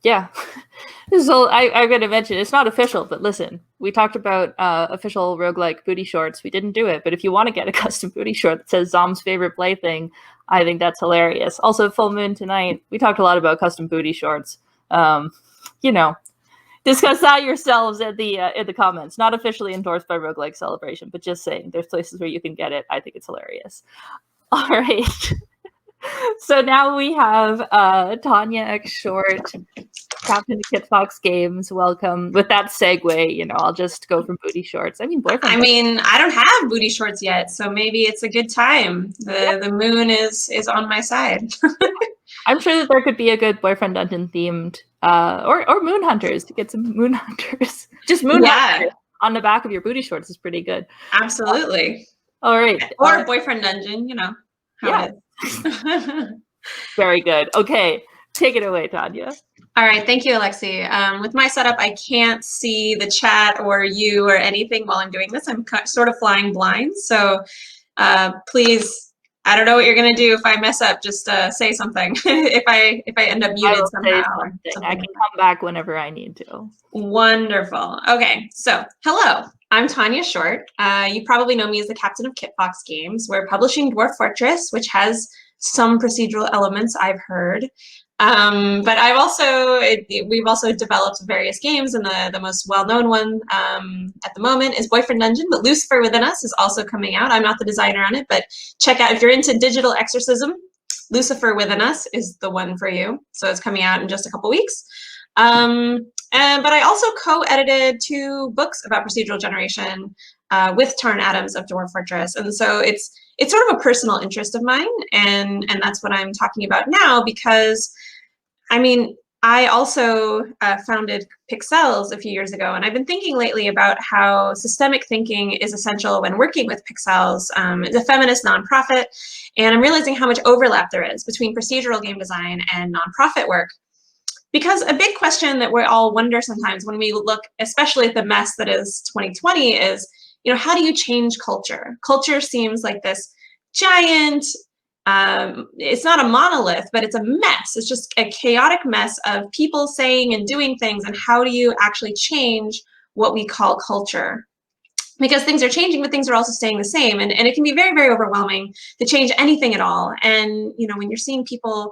Yeah. So I'm going to mention it's not official, but listen, we talked about official roguelike booty shorts. We didn't do it, but if you want to get a custom booty short that says Zom's favorite plaything, I think that's hilarious. Also, Full Moon tonight, we talked a lot about custom booty shorts. You know, discuss that yourselves in the comments. Not officially endorsed by Roguelike Celebration, but just saying there's places where you can get it. I think it's hilarious. All right. So now we have Tanya X Short, Captain of Kitfox Games. Welcome. With that segue, I'll just go from booty shorts. I mean, boyfriend. I mean, I don't have booty shorts yet, so maybe it's a good time. The moon is on my side. I'm sure that there could be a good boyfriend dungeon themed, or moon hunters to get some moon hunters. Just moon hunters on the back of your booty shorts is pretty good. Absolutely. All right. Or boyfriend dungeon, how it is. Very good. Okay, take it away, Tanya. All right, thank you, Alexi. With my setup, I can't see the chat or you or anything while I'm doing this. I'm sort of flying blind, so please, I don't know what you're gonna do if I mess up. Just say something if I end up muted somehow. I can come back whenever I need to. Wonderful. Okay, so hello. I'm Tanya Short. You probably know me as the captain of Kitfox Games. We're publishing Dwarf Fortress, which has some procedural elements, I've heard. But we've also developed various games, and the most well-known one at the moment is Boyfriend Dungeon, but Lucifer Within Us is also coming out. I'm not the designer on it, but check out, if you're into digital exorcism, Lucifer Within Us is the one for you. So it's coming out in just a couple weeks. But I also co-edited 2 books about procedural generation with Tarn Adams of Dwarf Fortress, and so it's sort of a personal interest of mine, and that's what I'm talking about now, because I mean, I also founded Pixels a few years ago, and I've been thinking lately about how systemic thinking is essential when working with Pixels. It's a feminist nonprofit, and I'm realizing how much overlap there is between procedural game design and nonprofit work. Because a big question that we all wonder sometimes when we look, especially at the mess that is 2020, is, how do you change culture? Culture seems like this giant, it's not a monolith, but it's a mess. It's just a chaotic mess of people saying and doing things, and how do you actually change what we call culture? Because things are changing, but things are also staying the same. And it can be very, very overwhelming to change anything at all. And, when you're seeing people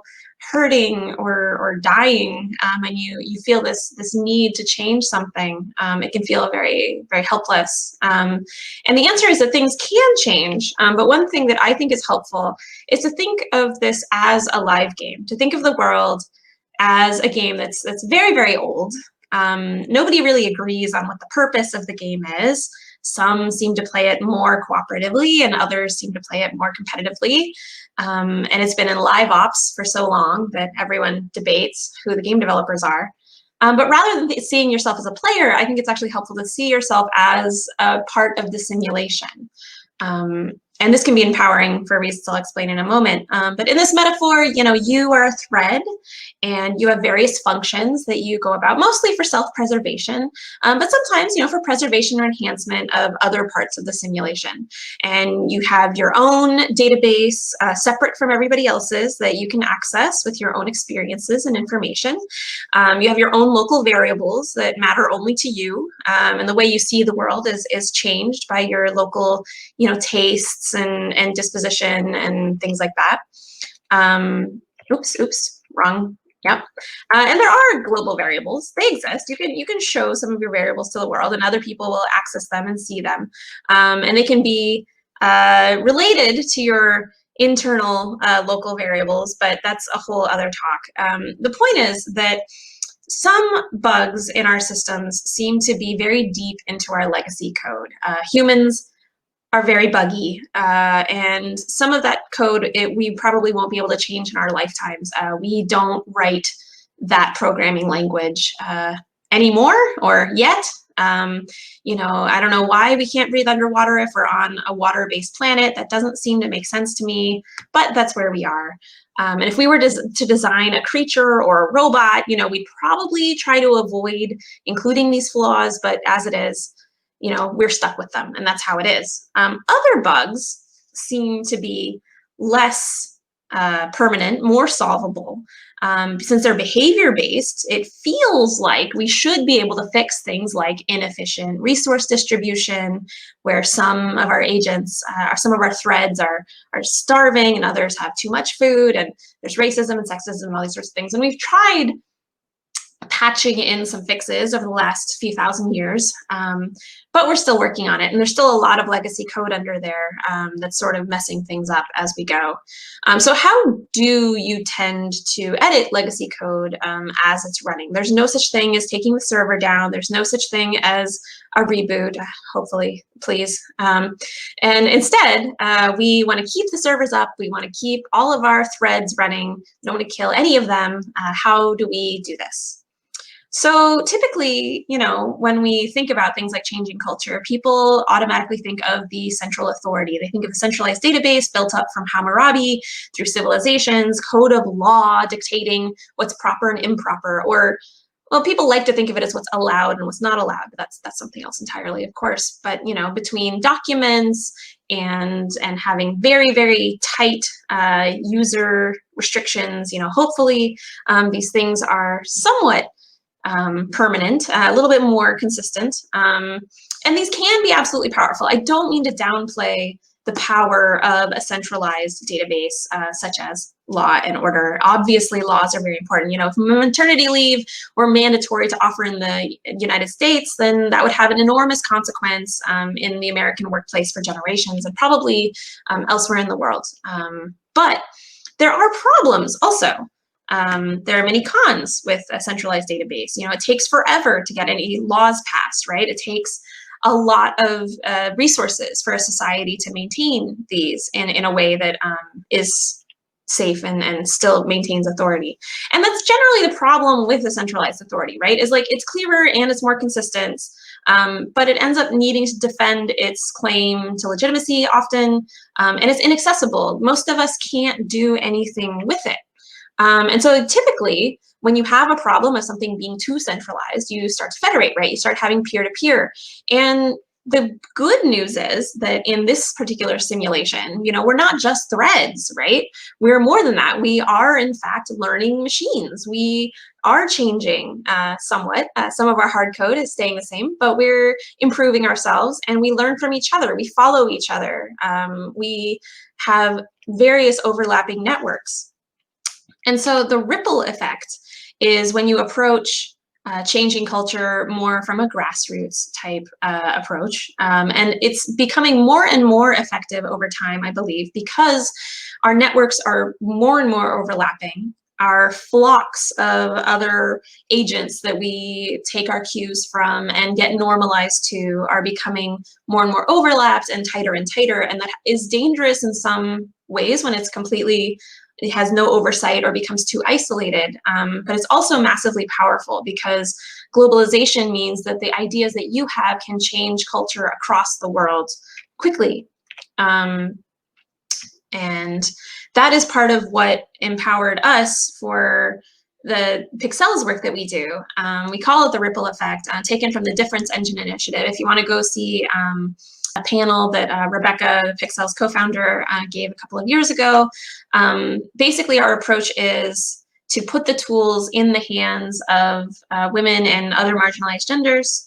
hurting or dying, and you feel this need to change something, it can feel very, very helpless. And the answer is that things can change. But one thing that I think is helpful is to think of this as a live game, to think of the world as a game that's very, very old. Nobody really agrees on what the purpose of the game is. Some seem to play it more cooperatively, and others seem to play it more competitively. And it's been in live ops for so long that everyone debates who the game developers are. But rather than seeing yourself as a player, I think it's actually helpful to see yourself as a part of the simulation. And this can be empowering for reasons I'll explain in a moment. But in this metaphor, you are a thread, and you have various functions that you go about, mostly for self-preservation, but sometimes, for preservation or enhancement of other parts of the simulation. And you have your own database separate from everybody else's that you can access with your own experiences and information. You have your own local variables that matter only to you, and the way you see the world is changed by your local, tastes and disposition and things like that. Oops, wrong. Yep. And there are global variables. They exist. You can show some of your variables to the world, and other people will access them and see them. And they can be related to your internal local variables, but that's a whole other talk. The point is that some bugs in our systems seem to be very deep into our legacy code. Humans are very buggy, and some of that code we probably won't be able to change in our lifetimes. We don't write that programming language anymore, or yet. I don't know why we can't breathe underwater if we're on a water-based planet. That doesn't seem to make sense to me, but that's where we are. And if we were to design a creature or a robot, we'd probably try to avoid including these flaws, but as it is, we're stuck with them, and that's how it is. Other bugs seem to be less permanent, more solvable. Since they're behavior-based, it feels like we should be able to fix things like inefficient resource distribution, where some of our agents, or some of our threads are starving and others have too much food, and there's racism and sexism and all these sorts of things. And we've tried patching in some fixes over the last few thousand years, but we're still working on it. And there's still a lot of legacy code under there that's sort of messing things up as we go. So how do you tend to edit legacy code as it's running? There's no such thing as taking the server down. There's no such thing as a reboot, hopefully, please. And instead, we want to keep the servers up. We want to keep all of our threads running. We don't want to kill any of them. How do we do this? So typically, you know, when we think about things like changing culture, people automatically think of the central authority. They think of a centralized database built up from Hammurabi through civilizations, code of law dictating what's proper and improper, or, well, people like to think of it as what's allowed and what's not allowed, but that's something else entirely, of course. But, you know, between documents and having very, very tight user restrictions, you know, hopefully these things are somewhat permanent, a little bit more consistent. And these can be absolutely powerful. I don't mean to downplay the power of a centralized database such as law and order. Obviously, laws are very important. You know, if maternity leave were mandatory to offer in the United States, then that would have an enormous consequence in the American workplace for generations and probably elsewhere in the world. But there are problems also. There are many cons with a centralized database. You know, it takes forever to get any laws passed, right? It takes a lot of resources for a society to maintain these in a way that is safe and still maintains authority. And that's generally the problem with a centralized authority, right? Is like it's clearer and it's more consistent, but it ends up needing to defend its claim to legitimacy often, and it's inaccessible. Most of us can't do anything with it. And so typically, when you have a problem of something being too centralized, you start to federate, right? You start having peer-to-peer. And the good news is that in this particular simulation, you know, we're not just threads, right? We're more than that. We are, in fact, learning machines. We are changing somewhat. Some of our hard code is staying the same, but we're improving ourselves and we learn from each other. We follow each other. We have various overlapping networks. And so the ripple effect is when you approach changing culture more from a grassroots type approach. And it's becoming more and more effective over time, I believe, because our networks are more and more overlapping. Our flocks of other agents that we take our cues from and get normalized to are becoming more and more overlapped and tighter. And that is dangerous in some ways when it's completely, it has no oversight or becomes too isolated, but it's also massively powerful because globalization means that the ideas that you have can change culture across the world quickly. And that is part of what empowered us for the Pixels work that we do. We call it the ripple effect, taken from the Difference Engine Initiative. If you want to go see a panel that Rebecca, Pixels co-founder, gave a couple of years ago. Basically, our approach is to put the tools in the hands of women and other marginalized genders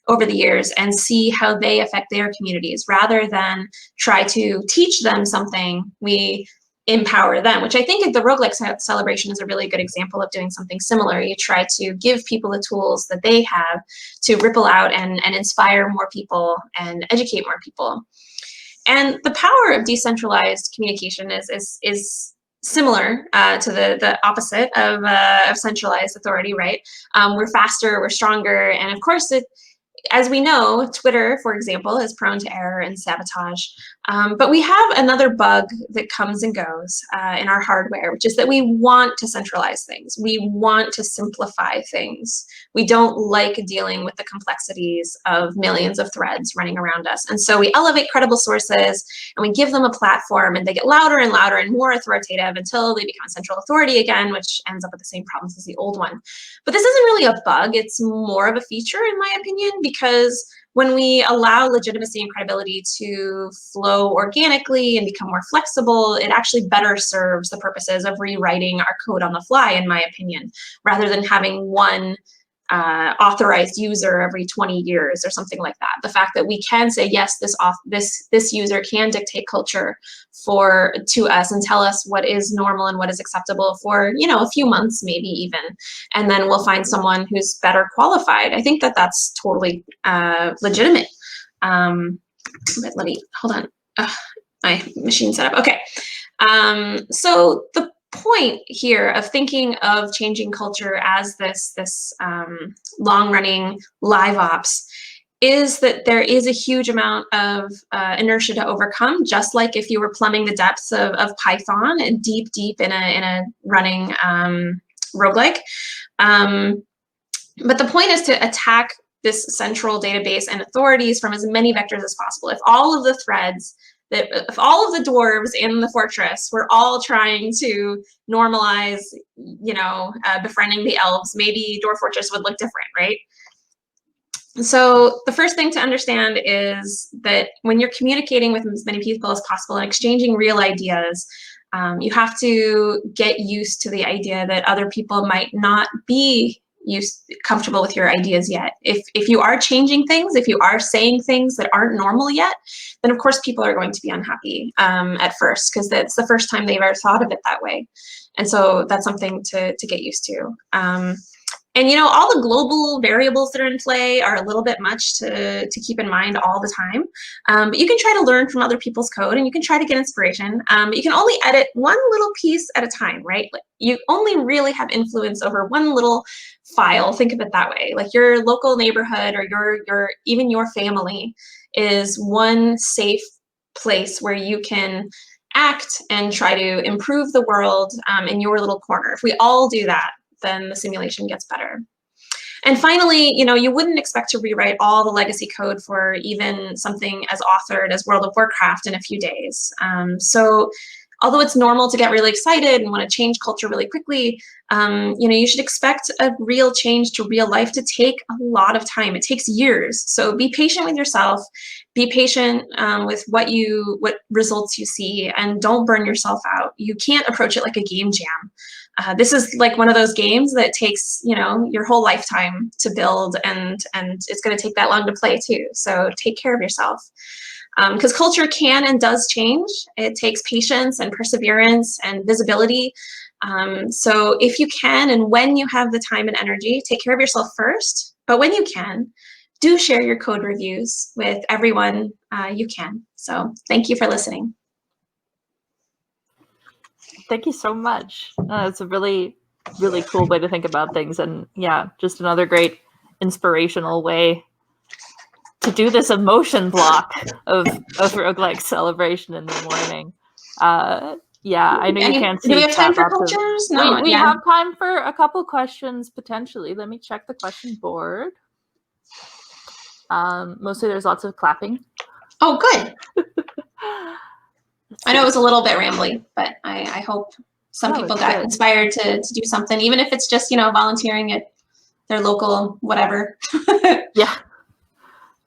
over the years and see how they affect their communities. Rather than try to teach them something, we empower them, which I think the roguelike celebration is a really good example of doing something similar. You try to give people the tools that they have to ripple out and inspire more people and educate more people. And the power of decentralized communication is similar to the opposite of centralized authority, right? We're faster, we're stronger, and of course as we know, Twitter, for example, is prone to error and sabotage. But we have another bug that comes and goes in our hardware, which is that we want to centralize things. We want to simplify things. We don't like dealing with the complexities of millions of threads running around us. And so we elevate credible sources and we give them a platform and they get louder and louder and more authoritative until they become a central authority again, which ends up with the same problems as the old one. But this isn't really a bug. It's more of a feature, in my opinion, because when we allow legitimacy and credibility to flow organically and become more flexible, it actually better serves the purposes of rewriting our code on the fly, in my opinion, rather than having one authorized user every 20 years or something like that. The fact that we can say, yes, this user can dictate culture to us and tell us what is normal and what is acceptable for, you know, a few months, maybe even, and then we'll find someone who's better qualified. I think that that's totally legitimate. But let me, hold on. My machine set up. Okay. So the point here of thinking of changing culture as this long-running live ops is that there is a huge amount of inertia to overcome, just like if you were plumbing the depths of Python and deep in a running roguelike. But the point is to attack this central database and authorities from as many vectors as possible. If all of the threads, if all of the dwarves in the fortress were all trying to normalize, you know, befriending the elves, maybe Dwarf Fortress would look different, right? So the first thing to understand is that when you're communicating with as many people as possible and exchanging real ideas, you have to get used to the idea that other people might not be comfortable with your ideas yet. If you are changing things, if you are saying things that aren't normal yet, then of course people are going to be unhappy at first, because that's the first time they've ever thought of it that way. And so that's something to get used to. And you know, all the global variables that are in play are a little bit much to keep in mind all the time. But you can try to learn from other people's code, and you can try to get inspiration. But you can only edit one little piece at a time, right? Like, you only really have influence over one little file. Think of it that way. Like your local neighborhood or even your family is one safe place where you can act and try to improve the world in your little corner. If we all do that, then the simulation gets better. And finally, you know, you wouldn't expect to rewrite all the legacy code for even something as authored as World of Warcraft in a few days. So although it's normal to get really excited and want to change culture really quickly, you know, you should expect a real change to real life to take a lot of time. It takes years. So be patient with yourself. Be patient with what results you see, and don't burn yourself out. You can't approach it like a game jam. This is like one of those games that takes, you know, your whole lifetime to build, and it's going to take that long to play too. So take care of yourself. Because culture can and does change. It takes patience and perseverance and visibility. So if you can, and when you have the time and energy, take care of yourself first. But when you can, do share your code reviews with everyone you can. So thank you for listening. Thank you so much. It's a really, really cool way to think about things. And yeah, just another great inspirational way to do this emotion block of roguelike celebration in the morning. Yeah, I know you can't see. Do we have time for cultures? No, we have time for a couple questions potentially. Let me check the question board. Mostly there's lots of clapping. Oh, good. I know it was a little bit rambly, but I hope some people got inspired to do something, even if it's just, you know, volunteering at their local whatever. Yeah.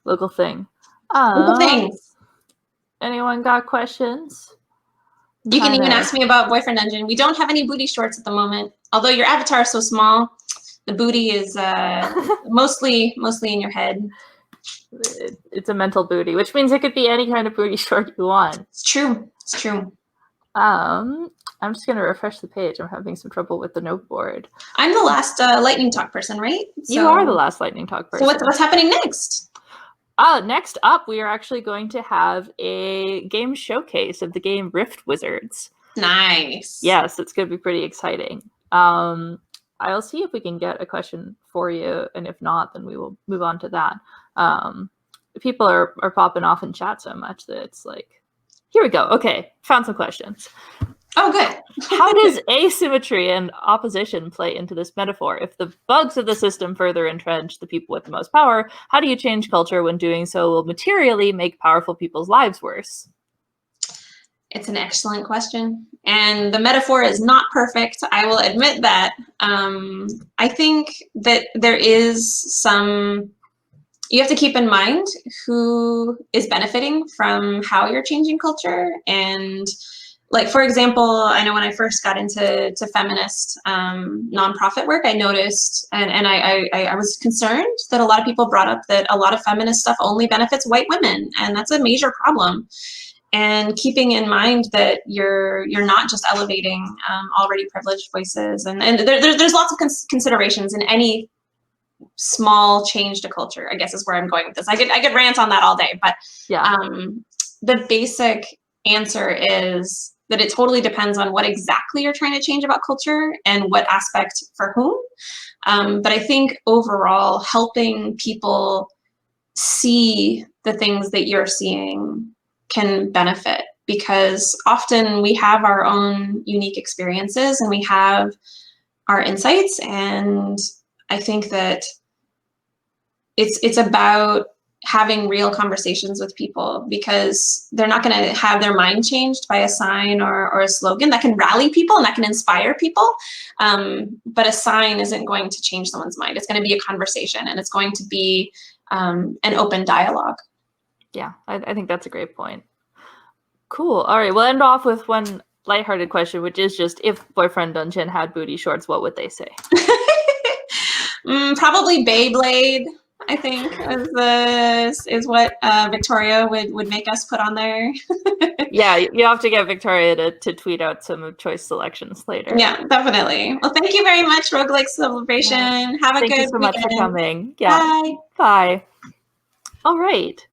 Local thing. Local things. Anyone got questions? You can even ask me about Boyfriend Dungeon. We don't have any booty shorts at the moment. Although your avatar is so small, the booty is mostly in your head. It's a mental booty, which means it could be any kind of booty short you want. It's true. It's true. I'm just going to refresh the page. I'm having some trouble with the note board. I'm the last Lightning Talk person, right? So, you are the last Lightning Talk person. So what's happening next? Next up, we are actually going to have a game showcase of the game Rift Wizards. Nice. Yes, it's going to be pretty exciting. I'll see if we can get a question for you, and if not, then we will move on to that. People are popping off in chat so much that it's like, here we go. Okay, found some questions. Oh, good. How does asymmetry and opposition play into this metaphor? If the bugs of the system further entrench the people with the most power, how do you change culture when doing so will materially make powerful people's lives worse? It's an excellent question. And the metaphor is not perfect. I will admit that. I think that there is some you have to keep in mind who is benefiting from how you're changing culture. And like, for example, I know when I first got into feminist nonprofit work, I noticed, and I was concerned that a lot of people brought up that a lot of feminist stuff only benefits white women, and that's a major problem. And keeping in mind that you're not just elevating already privileged voices, and there's lots of considerations in any small change to culture, I guess is where I'm going with this. I could rant on that all day, but Yeah. The basic answer is that it totally depends on what exactly you're trying to change about culture and what aspect for whom. But I think overall, helping people see the things that you're seeing can benefit, because often we have our own unique experiences and we have our insights. And I think that it's about having real conversations with people, because they're not going to have their mind changed by a sign or a slogan that can rally people and that can inspire people. But a sign isn't going to change someone's mind. It's going to be a conversation, and it's going to be an open dialogue. Yeah, I think that's a great point. Cool. All right, we'll end off with one lighthearted question, which is just, if Boyfriend Dungeon had booty shorts, what would they say? Probably Beyblade, I think, is what Victoria would make us put on there. Yeah, you have to get Victoria to tweet out some choice selections later. Yeah, definitely. Well, thank you very much, Roguelike Celebration. Yeah. Have a Thank good you so much for weekend. coming. Yeah. Bye. Bye. All right.